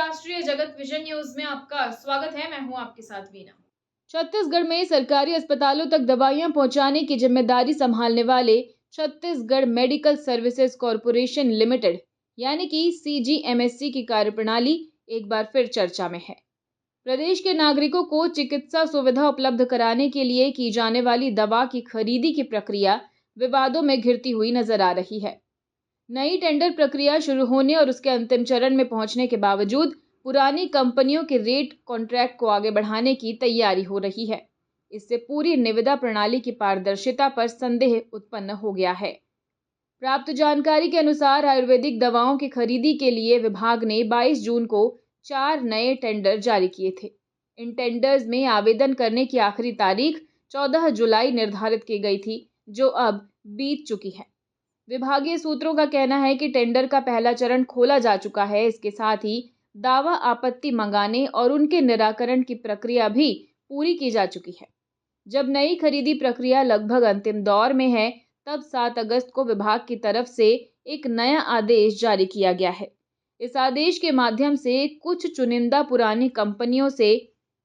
राष्ट्रीय जगत vision news में आपका स्वागत है। मैं हूं आपके साथ वीना। छत्तीसगढ़ में सरकारी अस्पतालों तक दवाइयां पहुंचाने की जिम्मेदारी संभालने वाले Chhattisgarh medical services corporation limited यानी कि CGMSC की कार्यप्रणाली एक बार फिर चर्चा में है। प्रदेश के नागरिकों को चिकित्सा सुविधा उपलब्ध कराने के लिए की जाने वाली दवा की खरीदी की प्रक्रिया विवादों में घिरती हुई नजर आ रही है। नई टेंडर प्रक्रिया शुरू होने और उसके अंतिम चरण में पहुंचने के बावजूद पुरानी कंपनियों के रेट कॉन्ट्रैक्ट को आगे बढ़ाने की तैयारी हो रही है। इससे पूरी निविदा प्रणाली की पारदर्शिता पर संदेह उत्पन्न हो गया है। प्राप्त जानकारी के अनुसार आयुर्वेदिक दवाओं की खरीदी के लिए विभाग ने 22 जून को 4 नए टेंडर जारी किए थे। इन टेंडर्स में आवेदन करने की आखिरी तारीख 14 जुलाई निर्धारित की गई थी, जो अब बीत चुकी है। विभागीय सूत्रों का कहना है कि टेंडर का पहला चरण खोला जा चुका है। इसके साथ ही दावा आपत्ति मंगाने और उनके निराकरण की प्रक्रिया भी पूरी की जा चुकी है। जब नई खरीदी प्रक्रिया लगभग अंतिम दौर में है, तब 7 अगस्त को विभाग की तरफ से एक नया आदेश जारी किया गया है। इस आदेश के माध्यम से कुछ चुनिंदा पुरानी कंपनियों से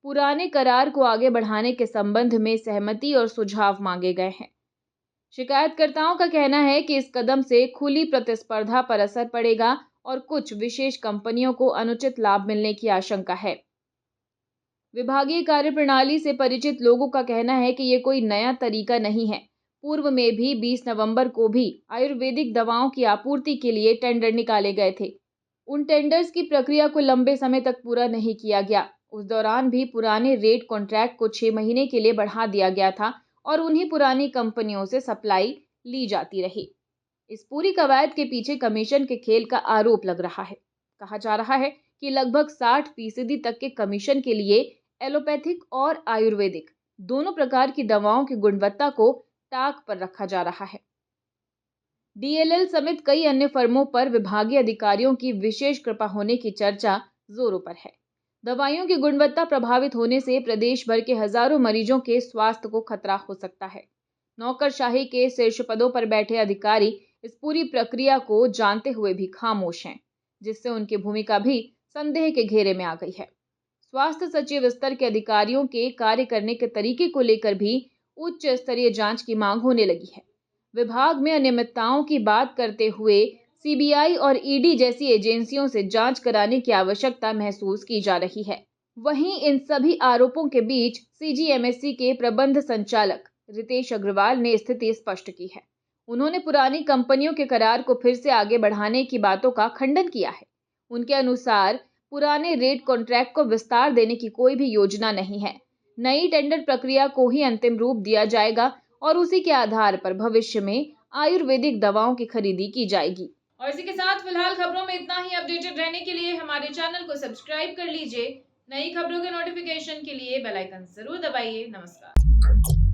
पुराने करार को आगे बढ़ाने के संबंध में सहमति और सुझाव मांगे गए हैं। शिकायतकर्ताओं का कहना है कि इस कदम से खुली प्रतिस्पर्धा पर असर पड़ेगा और कुछ विशेष कंपनियों को अनुचित लाभ मिलने की आशंका है। विभागीय कार्यप्रणाली से परिचित लोगों का कहना है कि ये कोई नया तरीका नहीं है। पूर्व में भी 20 नवंबर को भी आयुर्वेदिक दवाओं की आपूर्ति के लिए टेंडर निकाले गए थे। उन टेंडर्स की प्रक्रिया को लंबे समय तक पूरा नहीं किया गया। उस दौरान भी पुराने रेट कॉन्ट्रैक्ट को 6 महीने के लिए बढ़ा दिया गया था और उन्हीं पुरानी कंपनियों से सप्लाई ली जाती रही। इस पूरी कवायद के पीछे कमीशन के खेल का आरोप लग रहा है। कहा जा रहा है कि लगभग 60% तक के कमीशन के लिए एलोपैथिक और आयुर्वेदिक दोनों प्रकार की दवाओं की गुणवत्ता को ताक पर रखा जा रहा है। DLL समेत कई अन्य फर्मों पर विभागीय अधिकारियों की विशेष कृपा होने की चर्चा जोरों पर है। दवाइयों की गुणवत्ता प्रभावित होने से प्रदेश भर के हजारों मरीजों के स्वास्थ्य को खतरा हो सकता है। नौकरशाही के शीर्ष पदों पर बैठे अधिकारी इस पूरी प्रक्रिया को जानते हुए भी खामोश हैं, जिससे उनकी भूमिका भी संदेह के घेरे में आ गई है। स्वास्थ्य सचिव स्तर के अधिकारियों के कार्य करने के तरीके को लेकर भी उच्च स्तरीय जांच की मांग होने लगी है। विभाग में अनियमितताओं की बात करते हुए CBI और ED जैसी एजेंसियों से जांच कराने की आवश्यकता महसूस की जा रही है। वहीं इन सभी आरोपों के बीच CGMSC के प्रबंध संचालक रितेश अग्रवाल ने स्थिति स्पष्ट की है। उन्होंने पुरानी कंपनियों के करार को फिर से आगे बढ़ाने की बातों का खंडन किया है। उनके अनुसार पुराने रेट कॉन्ट्रैक्ट को विस्तार देने की कोई भी योजना नहीं है। नई टेंडर प्रक्रिया को ही अंतिम रूप दिया जाएगा और उसी के आधार पर भविष्य में आयुर्वेदिक दवाओं की खरीदी की जाएगी। और इसी के साथ फिलहाल खबरों में इतना ही। अपडेटेड रहने के लिए हमारे चैनल को सब्सक्राइब कर लीजिए। नई खबरों के नोटिफिकेशन के लिए बेल आइकन जरूर दबाइए। नमस्कार।